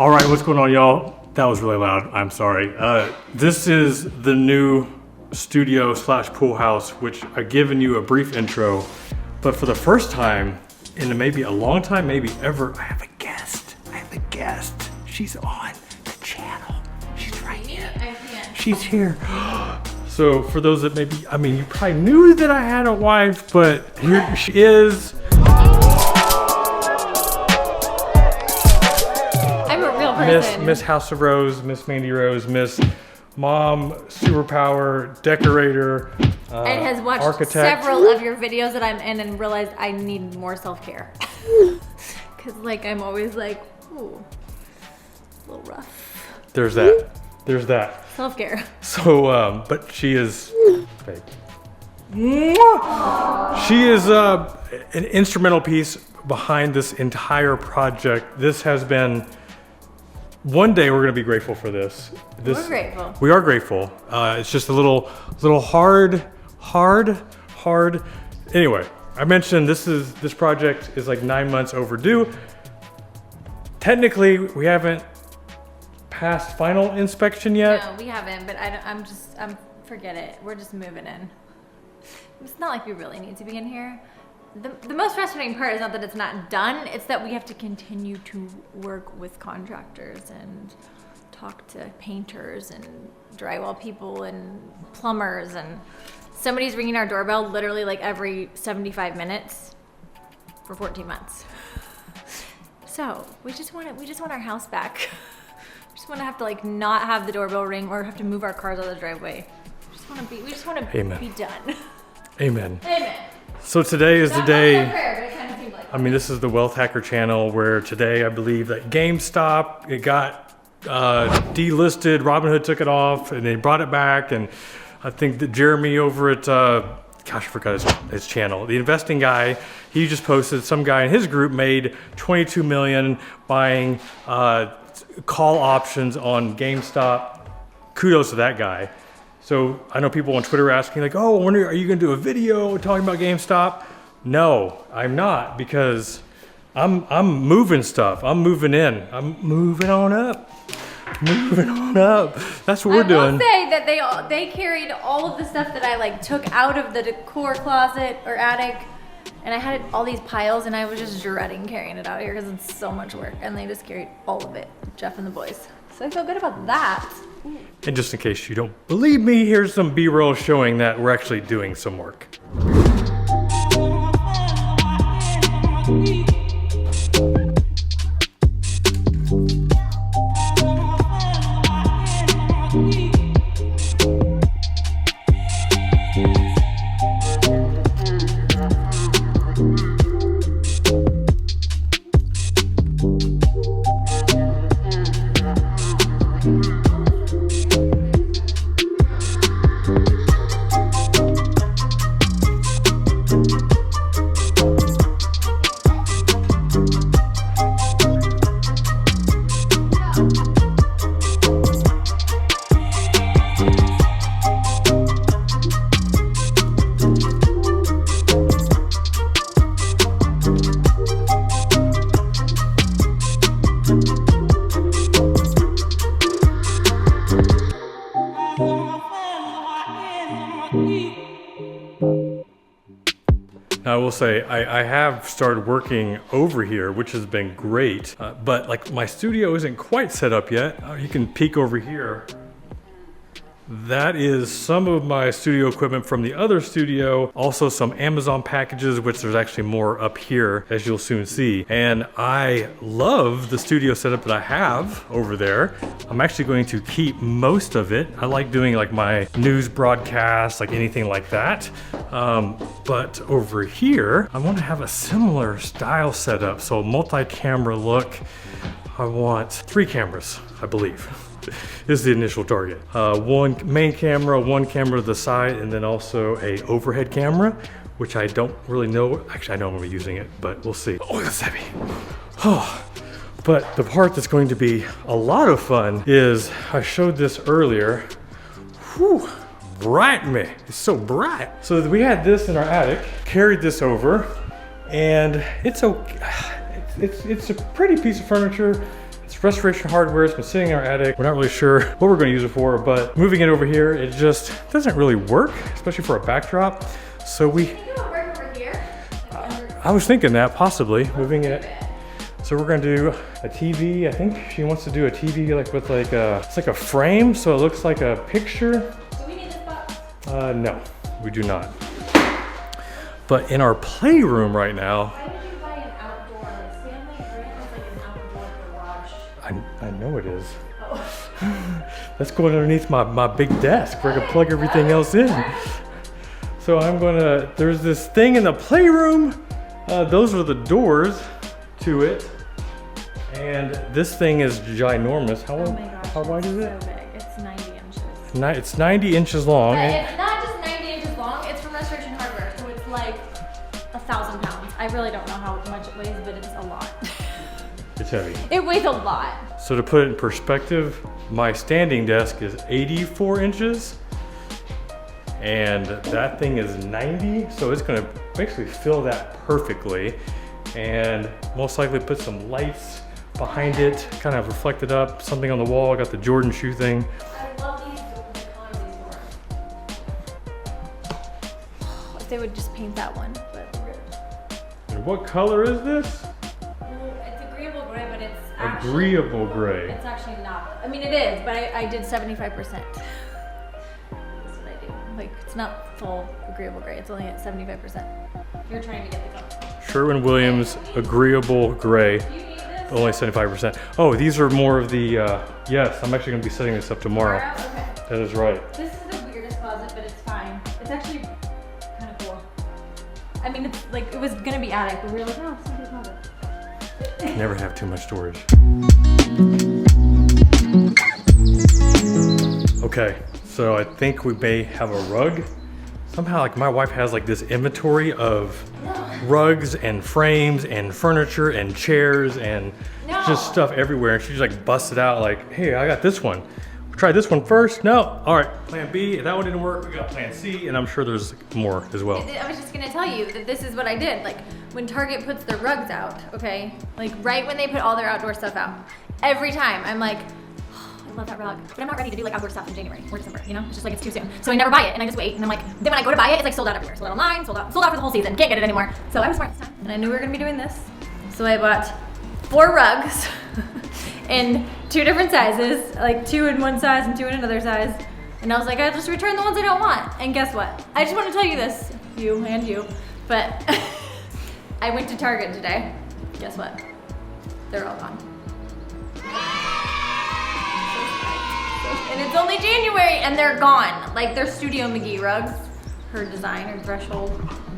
All right, what's going on, y'all? That was really loud. I'm sorry. This is the new studio slash pool house, which I've given you a brief intro, but for the first time in maybe a long time, maybe ever, I have a guest. She's on the channel. She's right here. She's here. So for those that maybe, I mean, you probably knew that I had a wife, but here she is. Miss House of Rose, Miss Mandy Rose, Miss Mom, Superpower, Decorator, and has watched architect. several of your videos that I'm in and realized I need more self-care. Cause like I'm always like, ooh, a little rough. There's that. Self-care. So, but she is, she is an instrumental piece behind this entire project. This has been. One day we're gonna be grateful for this. We're grateful. We are grateful. It's just a little hard. Anyway, I mentioned this project is like 9 months overdue. Technically, we haven't passed final inspection yet. No, we haven't. But I'm forget it. We're just moving in. It's not like we really need to be in here. The most frustrating part is not that it's not done, it's that we have to continue to work with contractors and talk to painters and drywall people and plumbers, and somebody's ringing our doorbell literally like every 75 minutes for 14 months. So we just want our house back. We just want to have to like not have the doorbell ring or have to move our cars out of the driveway. We just want to be done. Amen. Amen. So today is the day. Prayer, but it kind of seemed like This is the Wealth Hacker channel where today I believe that GameStop, it got delisted. Robinhood took it off and they brought it back. And I think that Jeremy over at, I forgot his channel. The investing guy, he just posted some guy in his group made 22 million buying call options on GameStop. Kudos to that guy. So I know people on Twitter asking like, oh, when are you gonna do a video talking about GameStop? No, I'm not, because I'm moving stuff. I'm moving in. I'm moving on up. That's what we're doing. I will say that they carried all of the stuff that I like took out of the decor closet or attic, and I had all these piles, and I was just dreading carrying it out here because it's so much work, and they just carried all of it, Jeff and the boys. So I feel good about that. And just in case you don't believe me, here's some B-roll showing that we're actually doing some work. Now I will say I have started working over here, which has been great, but like my studio isn't quite set up yet. You can peek over here. That is some of my studio equipment from the other studio. Also some Amazon packages, which there's actually more up here, as you'll soon see. And I love the studio setup that I have over there. I'm actually going to keep most of it. I like doing like my news broadcasts, like anything like that. But over here, I want to have a similar style setup. So multi-camera look. I want 3 cameras, I believe. Is the initial target. One main camera, one camera to the side, and then also a overhead camera, which I don't really know. Actually, I know I'm gonna be using it, but we'll see. Oh, that's heavy. Oh. But the part that's going to be a lot of fun is, I showed this earlier. Whew, bright me, it's so bright. So we had this in our attic, carried this over, and it's okay. It's a pretty piece of furniture. It's Restoration Hardware. It's been sitting in our attic. We're not really sure what we're gonna use it for, but moving it over here, it just doesn't really work, especially for a backdrop. So we, Can you work over here? I was thinking that possibly moving it. So we're gonna do a TV. I think she wants to do a TV like with like a, it's like a frame, so it looks like a picture. Do we need this box? No, we do not. But in our playroom right now, Why did you buy an outdoor? Like Stanley Grant is like an outdoor garage. I know it is. Oh. That's going underneath my big desk where I can plug everything else in. So I'm gonna, there's this thing in the playroom. Those are the doors to it. And this thing is ginormous. Oh my gosh. How wide is it? So big. It's 90 inches. It's 90 inches long. But And it's not just 90 inches long, it's from Restoration Hardware, so it's like 1,000 pounds. I really don't know how much it weighs, but it's a lot. it's heavy. It weighs a lot. So to put it in perspective, my standing desk is 84 inches. And that thing is 90, so it's gonna basically fill that perfectly. And most likely put some lights behind it, kind of reflect it up, something on the wall. I got the Jordan shoe thing. I love these, the color of these doors. If they would just paint that one, but And what color is this? it's agreeable gray, but it's actually, Agreeable gray. it's actually not. I mean, it is, but I did 75%. That's what I do. Like, it's not full agreeable gray. It's only at 75%. You're trying to get the color. Sherwin-Williams Agreeable Gray, Do you need this? only 75%. Oh, these are more of the, yes, I'm actually gonna be setting this up tomorrow. Okay. That is right. This is the weirdest closet, but it's fine. It's actually kind of cool. I mean, it's like, it was gonna be attic, but we were like, oh, it's gonna be a closet. Never have too much storage. Okay, so I think we may have a rug. Somehow, like, my wife has like this inventory of rugs and frames and furniture and chairs and No. just stuff everywhere. And she just like busts it out like, hey, I got this one. Try this one first. No, all right, plan B. If that one didn't work, we got plan C, and I'm sure there's more as well. I was just gonna tell you that this is what I did. Like, when Target puts their rugs out, okay? Like, right when they put all their outdoor stuff out, every time I'm like, oh, I love that rug, but I'm not ready to do like outdoor stuff in January or December, you know? It's just like, it's too soon. So I never buy it, and I just wait, and I'm like, then when I go to buy it, it's like sold out everywhere. Sold out online, sold out for the whole season. Can't get it anymore. So I was smart this time, and I knew we were gonna be doing this. So I bought 4 rugs in 2 different sizes, like 2 in one size and 2 in another size. And I was like, I'll just return the ones I don't want. And guess what? I just want to tell you this, you and you, but I went to Target today. Guess what? They're all gone. And it's only January and they're gone. Like, they're Studio McGee rugs, her design, her threshold.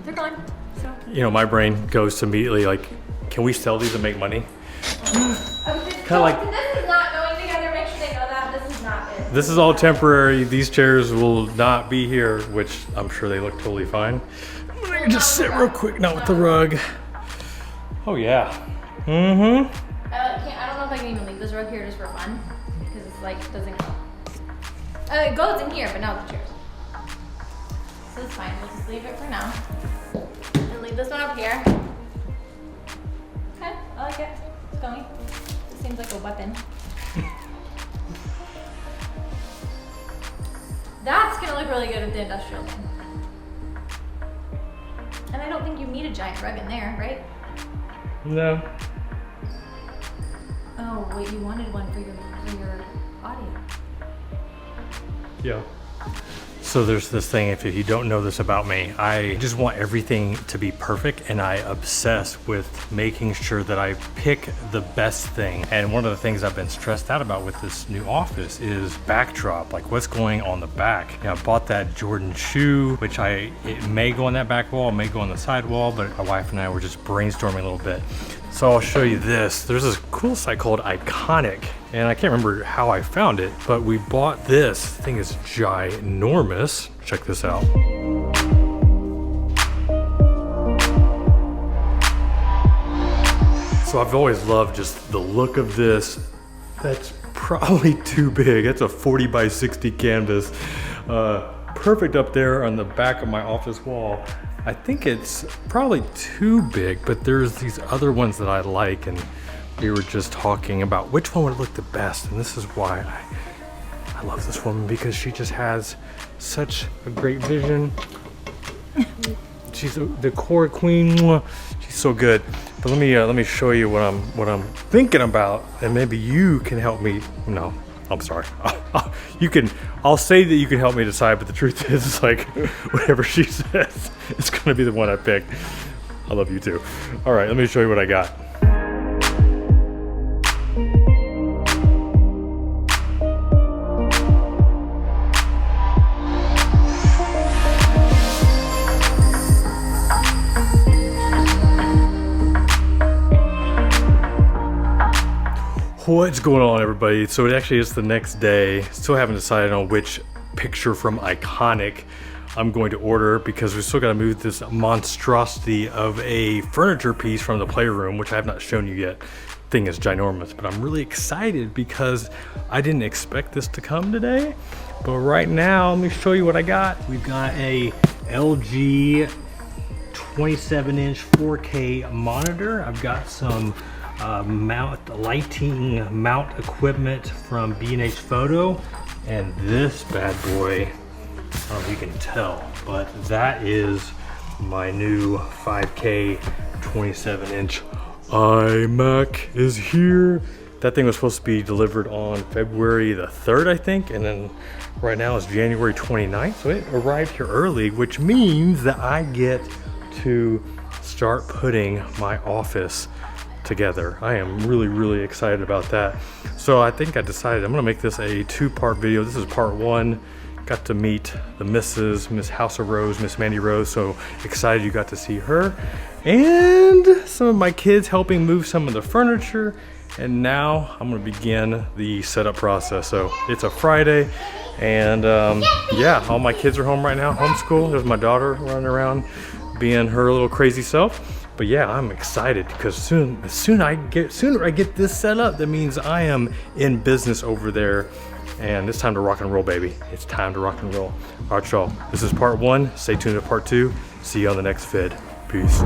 They're gone. So You know, my brain goes to immediately like, can we sell these and make money? Kinda like- this is not going together. Make sure they know that this is not it. This is all temporary. These chairs will not be here, which I'm sure they look totally fine. I'm gonna just sit real quick, not with the rug. Oh yeah. Mm-hmm. I don't know if I can even leave this rug here just for fun, because it's like, it doesn't go. It goes in here, but not the chairs. So it's fine, we'll just leave it for now. And leave this one up here. Okay, I like it. It's going. It seems like a weapon. That's gonna look really good with the industrial thing. And I don't think you need a giant rug in there, right? No. Oh, wait, you wanted one for your audio. Yeah. So there's this thing, if you don't know this about me, I just want everything to be perfect, and I obsess with making sure that I pick the best thing. And one of the things I've been stressed out about with this new office is backdrop, like what's going on the back. You know, I bought that Jordan shoe, which it may go on that back wall, it may go on the side wall, but my wife and I were just brainstorming a little bit. So I'll show you this. There's this cool site called Iconic, and I can't remember how I found it, but we bought this. Thing is ginormous. Check this out. So I've always loved just the look of this. That's probably too big. That's a 40 by 60 canvas. Perfect up there on the back of my office wall. I think it's probably too big, but there's these other ones that I like, and we were just talking about which one would look the best, and this is why I love this woman, because she just has such a great vision. She's the decor queen. Mwah. She's so good. But let me show you what I'm thinking about, and maybe you can help me. No, I'm sorry. I'll say that you can help me decide, but the truth is, it's like whatever she says, it's gonna be the one I pick. I love you too. All right, let me show you what I got. What's going on, everybody? So it actually is the next day. Still haven't decided on which picture from Iconic I'm going to order, because we still got to move this monstrosity of a furniture piece from the playroom, which I have not shown you yet. Thing is ginormous, but I'm really excited because I didn't expect this to come today. But right now, let me show you what I got. We've got a LG 27-inch 4K monitor. I've got some lighting mount equipment from B&H Photo, and this bad boy, I don't know if you can tell, but that is my new 5K 27-inch iMac is here. That thing was supposed to be delivered on February the 3rd, I think, and then right now it's January 29th, so it arrived here early, which means that I get to start putting my office together. I am really excited about that. So I think I decided I'm gonna make this a 2-part video. This is part 1. Got to meet the Miss House of Rose, Miss Mandy Rose, so excited you got to see her. And some of my kids helping move some of the furniture. And now I'm gonna begin the setup process. So it's a Friday, and yeah, all my kids are home right now, homeschool. There's my daughter running around being her little crazy self. But yeah, I'm excited because sooner I get this set up, that means I am in business over there, and it's time to rock and roll, baby. It's time to rock and roll. All right, y'all, this is part 1. Stay tuned to part 2. See you on the next vid. Peace.